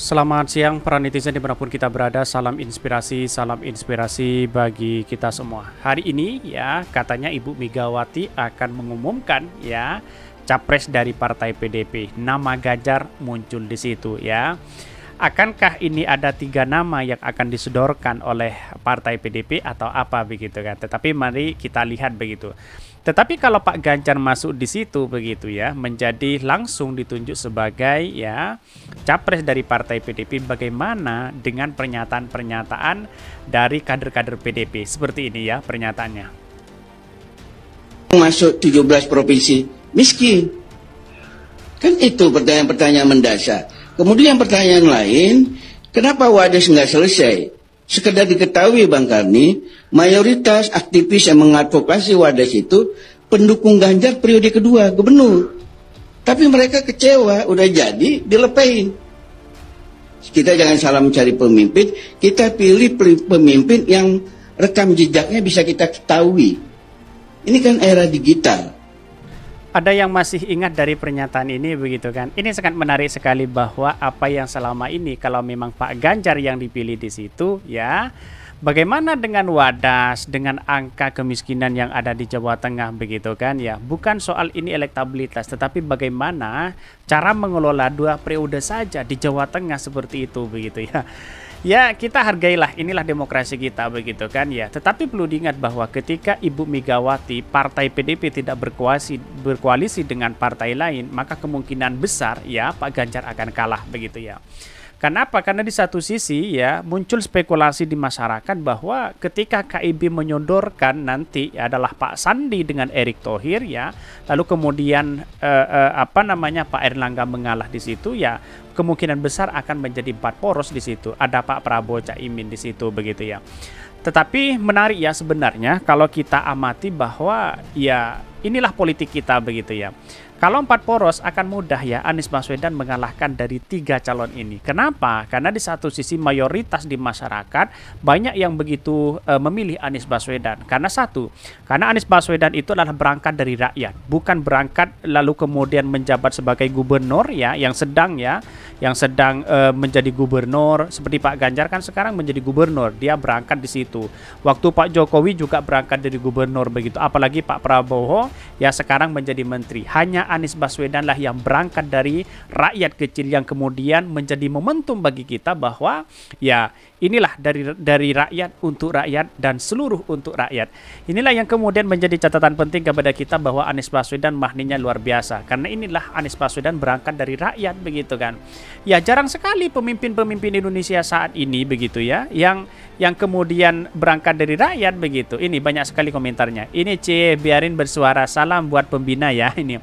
Selamat siang para netizen dimanapun kita berada, salam inspirasi bagi kita semua. Hari ini ya katanya Ibu Megawati akan mengumumkan ya capres dari partai PDP. Nama Ganjar muncul di situ ya. Akankah ini ada 3 nama yang akan disodorkan oleh partai PDP atau apa begitu kan? Tetapi mari kita lihat begitu. Tetapi kalau Pak Ganjar masuk di situ begitu ya, menjadi langsung ditunjuk sebagai ya capres dari partai PDP, bagaimana dengan pernyataan-pernyataan dari kader-kader PDP? Seperti ini ya pernyataannya. Masuk 17 provinsi miskin. Kan itu pertanyaan-pertanyaan mendasar. Kemudian pertanyaan lain, kenapa Wadas nggak selesai? Sekedar diketahui Bang Karni, mayoritas aktivis yang mengadvokasi Wadas itu pendukung Ganjar periode kedua gubernur. Tapi mereka kecewa, udah jadi dilepain. Kita jangan salah mencari pemimpin, kita pilih pemimpin yang rekam jejaknya bisa kita ketahui. Ini kan era digital. Ada yang masih ingat dari pernyataan ini begitu kan? Ini sangat menarik sekali bahwa apa yang selama ini kalau memang Pak Ganjar yang dipilih di situ ya, bagaimana dengan Wadas, dengan angka kemiskinan yang ada di Jawa Tengah begitu kan ya? Bukan soal ini elektabilitas, tetapi bagaimana cara mengelola 2 periode saja di Jawa Tengah seperti itu begitu ya. Ya kita hargailah, inilah demokrasi kita begitu kan ya. Tetapi perlu diingat bahwa ketika Ibu Megawati partai PDP tidak berkoalisi dengan partai lain, maka kemungkinan besar ya Pak Ganjar akan kalah begitu ya. Kenapa? Karena di satu sisi ya muncul spekulasi di masyarakat bahwa ketika KIB menyodorkan nanti adalah Pak Sandi dengan Erick Thohir ya, lalu kemudian Pak Erlangga mengalah di situ ya, kemungkinan besar akan menjadi 4 poros di situ. Ada Pak Prabowo Caimin di situ begitu ya. Tetapi menarik ya sebenarnya kalau kita amati bahwa ya inilah politik kita begitu ya. Kalau 4 poros akan mudah ya Anies Baswedan mengalahkan dari 3 calon ini. Kenapa? Karena di satu sisi mayoritas di masyarakat banyak yang begitu memilih Anies Baswedan. Karena Anies Baswedan itu adalah berangkat dari rakyat, bukan berangkat lalu kemudian menjabat sebagai gubernur ya, yang sedang menjadi gubernur seperti Pak Ganjar kan sekarang menjadi gubernur, dia berangkat di situ. Waktu Pak Jokowi juga berangkat dari gubernur begitu, apalagi Pak Prabowo ya sekarang menjadi menteri. Hanya Anies Baswedan lah yang berangkat dari rakyat kecil yang kemudian menjadi momentum bagi kita bahwa ya inilah dari rakyat untuk rakyat dan seluruh untuk rakyat. Inilah yang kemudian menjadi catatan penting kepada kita bahwa Anies Baswedan mahninya luar biasa. Karena inilah Anies Baswedan berangkat dari rakyat begitu kan. Ya jarang sekali pemimpin-pemimpin Indonesia saat ini begitu ya yang kemudian berangkat dari rakyat begitu. Ini banyak sekali komentarnya. Ini biarin bersuara, salam buat pembina ya ini.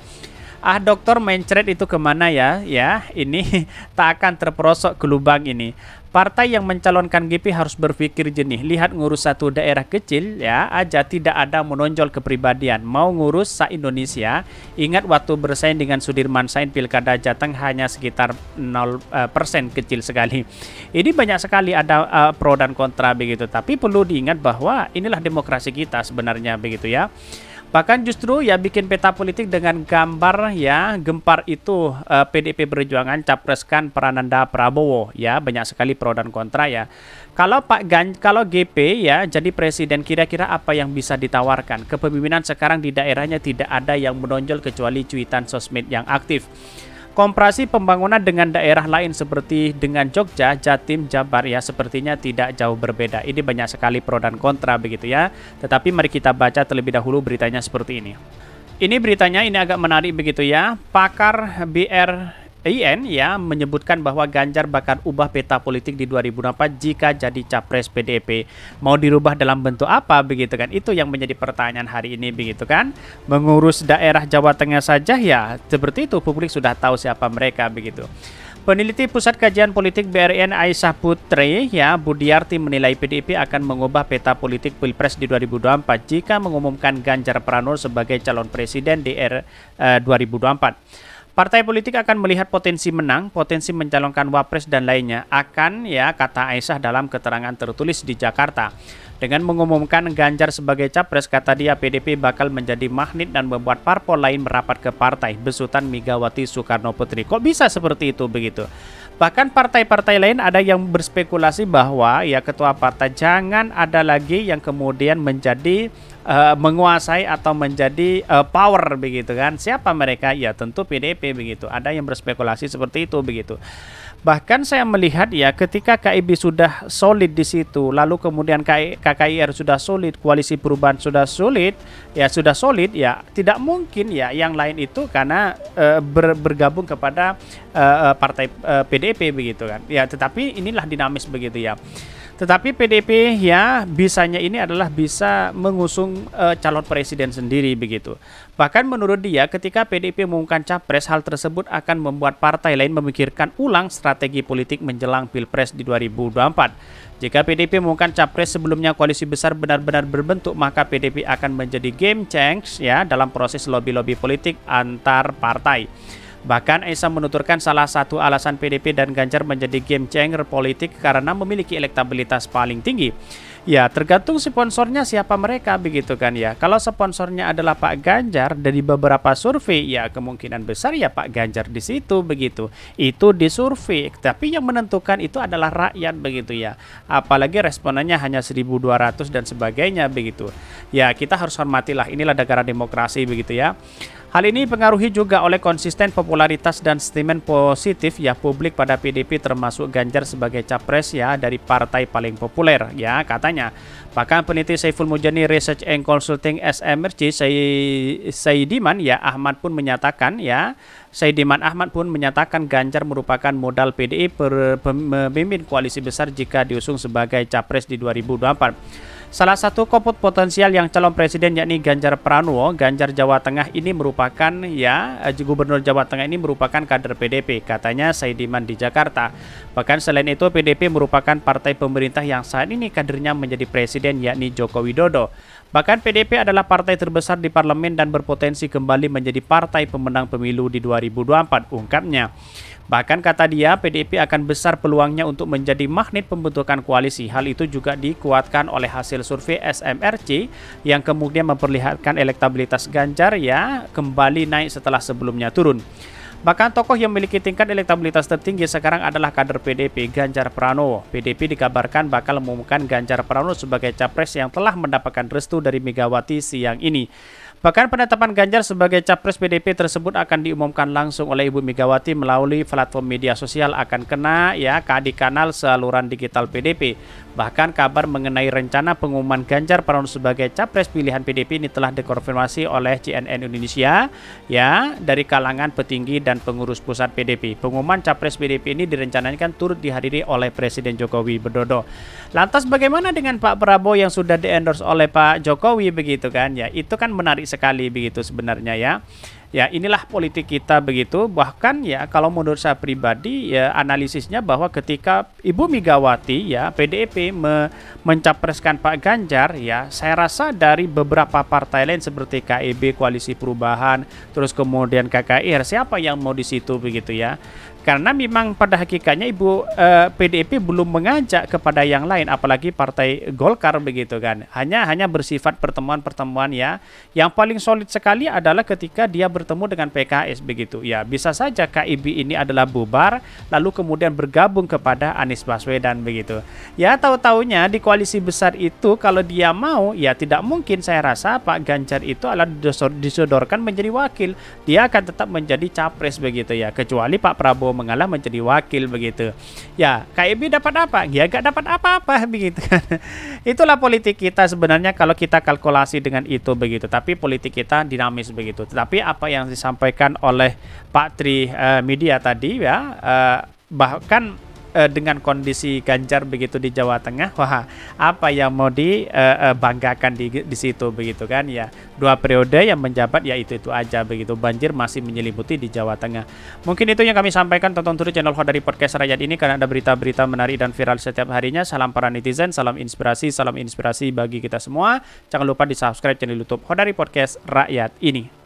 Dokter mencret itu kemana ya? Ya, ini tak akan terperosok ke lubang ini. Partai yang mencalonkan GP harus berpikir jernih. Lihat ngurus satu daerah kecil ya aja tidak ada menonjol kepribadian. Mau ngurus se-Indonesia, ingat waktu bersaing dengan Sudirman Said Pilkada Jateng hanya sekitar 0% kecil sekali. Ini banyak sekali ada pro dan kontra begitu. Tapi perlu diingat bahwa inilah demokrasi kita sebenarnya begitu ya. Bahkan justru ya bikin peta politik dengan gambar ya gempar itu PDP Perjuangan capreskan Prananda Prabowo ya, banyak sekali pro dan kontra ya. Kalau kalau GP ya jadi presiden, kira-kira apa yang bisa ditawarkan? Kepemimpinan sekarang di daerahnya tidak ada yang menonjol kecuali cuitan sosmed yang aktif. Komparasi pembangunan dengan daerah lain seperti dengan Jogja, Jatim, Jabar ya sepertinya tidak jauh berbeda. Ini banyak sekali pro dan kontra begitu ya. Tetapi mari kita baca terlebih dahulu beritanya seperti ini. Ini beritanya ini agak menarik begitu ya. Pakar BRIN ya menyebutkan bahwa Ganjar bakal ubah peta politik di 2024 jika jadi capres PDP. Mau dirubah dalam bentuk apa begitu kan? Itu yang menjadi pertanyaan hari ini begitu kan? Mengurus daerah Jawa Tengah saja ya seperti itu, publik sudah tahu siapa mereka begitu. Peneliti Pusat Kajian Politik BRIN Aisyah Putri ya Budiarti menilai PDIP akan mengubah peta politik Pilpres di 2024 jika mengumumkan Ganjar Pranowo sebagai calon presiden di 2024. Partai politik akan melihat potensi menang, potensi mencalonkan wapres dan lainnya akan ya kata Aisyah dalam keterangan tertulis di Jakarta. Dengan mengumumkan Ganjar sebagai capres, kata dia PDP bakal menjadi magnet dan membuat parpol lain merapat ke partai besutan Megawati Soekarno Putri. Kok bisa seperti itu begitu? Bahkan partai-partai lain ada yang berspekulasi bahwa ya ketua partai jangan ada lagi yang kemudian menjadi menguasai atau menjadi power begitu kan. Siapa mereka? Ya tentu PDIP begitu. Ada yang berspekulasi seperti itu begitu. Bahkan saya melihat ya ketika KIB sudah solid di situ, lalu kemudian KKIR sudah solid, koalisi perubahan sudah solid, ya tidak mungkin ya yang lain itu karena bergabung kepada partai PDIP begitu kan. Ya tetapi inilah dinamis begitu ya. Tetapi PDIP ya bisanya ini adalah bisa mengusung calon presiden sendiri begitu. Bahkan menurut dia ketika PDIP mengumumkan capres, hal tersebut akan membuat partai lain memikirkan ulang strategi politik menjelang Pilpres di 2024. Jika PDIP mengumumkan capres sebelumnya koalisi besar benar-benar berbentuk, maka PDIP akan menjadi game change ya dalam proses lobby-lobby politik antar partai. Bahkan Esa menuturkan salah satu alasan PDIP dan Ganjar menjadi game changer politik karena memiliki elektabilitas paling tinggi. Ya tergantung sponsornya siapa mereka begitu kan ya. Kalau sponsornya adalah Pak Ganjar dari beberapa survei ya kemungkinan besar ya Pak Ganjar di situ begitu. Itu di survei. Tapi yang menentukan itu adalah rakyat begitu ya. Apalagi responannya hanya 1.200 dan sebagainya begitu. Ya kita harus hormatilah, inilah negara demokrasi begitu ya. Hal ini dipengaruhi juga oleh konsisten popularitas dan sentimen positif ya publik pada PDIP termasuk Ganjar sebagai capres ya dari partai paling populer ya katanya. Bahkan peneliti Saiful Mujani Research and Consulting SMRC Saidiman Ahmad pun menyatakan Ganjar merupakan modal PDI pemimpin koalisi besar jika diusung sebagai capres di 2024. Salah satu koput potensial yang calon presiden yakni Ganjar Pranowo, Gubernur Jawa Tengah ini merupakan kader PDIP, katanya Saidiman di Jakarta. Bahkan selain itu PDIP merupakan partai pemerintah yang saat ini kadernya menjadi presiden yakni Joko Widodo. Bahkan PDIP adalah partai terbesar di parlemen dan berpotensi kembali menjadi partai pemenang pemilu di 2024, ungkapnya. Bahkan kata dia, PDIP akan besar peluangnya untuk menjadi magnet pembentukan koalisi. Hal itu juga dikuatkan oleh hasil survei SMRC yang kemudian memperlihatkan elektabilitas Ganjar ya kembali naik setelah sebelumnya turun. Bahkan tokoh yang memiliki tingkat elektabilitas tertinggi sekarang adalah kader PDIP, Ganjar Pranowo. PDIP dikabarkan bakal mengumumkan Ganjar Pranowo sebagai capres yang telah mendapatkan restu dari Megawati siang ini. Bahkan penetapan Ganjar sebagai capres PDIP tersebut akan diumumkan langsung oleh Ibu Megawati melalui platform media sosial akan kena ya di kanal saluran digital PDIP. Bahkan kabar mengenai rencana pengumuman Ganjar Pranowo sebagai capres pilihan PDIP ini telah dikonfirmasi oleh CNN Indonesia ya dari kalangan petinggi dan pengurus pusat PDIP. Pengumuman capres PDIP ini direncanakan turut dihadiri oleh Presiden Joko Widodo. Lantas bagaimana dengan Pak Prabowo yang sudah di-endorse oleh Pak Jokowi begitu kan ya? Itu kan menarik sekali begitu sebenarnya ya. Ya inilah politik kita begitu. Bahkan ya kalau menurut saya pribadi ya analisisnya bahwa ketika Ibu Megawati ya PDIP mencapreskan Pak Ganjar ya, saya rasa dari beberapa partai lain seperti KIB Koalisi Perubahan, terus kemudian KKIR, siapa yang mau di situ begitu ya. Karena memang pada hakikatnya PDIP belum mengajak kepada yang lain, apalagi partai Golkar begitu kan. Hanya bersifat pertemuan-pertemuan ya. Yang paling solid sekali adalah ketika dia bertemu dengan PKS begitu. Ya bisa saja KIB ini adalah bubar, lalu kemudian bergabung kepada Anies Baswedan begitu. Ya tahu-taunya di koalisi besar itu kalau dia mau, ya tidak mungkin saya rasa Pak Ganjar itu adalah disodorkan menjadi wakil. Dia akan tetap menjadi capres begitu ya. Kecuali Pak Prabowo mengalah menjadi wakil begitu. Ya, KIB dapat apa? Ya gak dapat apa-apa begitu kan. Itulah politik kita sebenarnya kalau kita kalkulasi dengan itu begitu. Tapi politik kita dinamis begitu. Tetapi apa yang disampaikan oleh Pak Tri Media tadi ya, bahkan dengan kondisi Ganjar begitu di Jawa Tengah, wah apa yang mau dibanggakan di situ begitu kan ya. 2 periode yang menjabat ya itu aja begitu. Banjir masih menyelimuti di Jawa Tengah. Mungkin itu yang kami sampaikan. Tonton terus channel Khodari Podcast Rakyat ini karena ada berita-berita menarik dan viral setiap harinya. Salam para netizen, salam inspirasi bagi kita semua. Jangan lupa di subscribe channel YouTube Khodari Podcast Rakyat ini.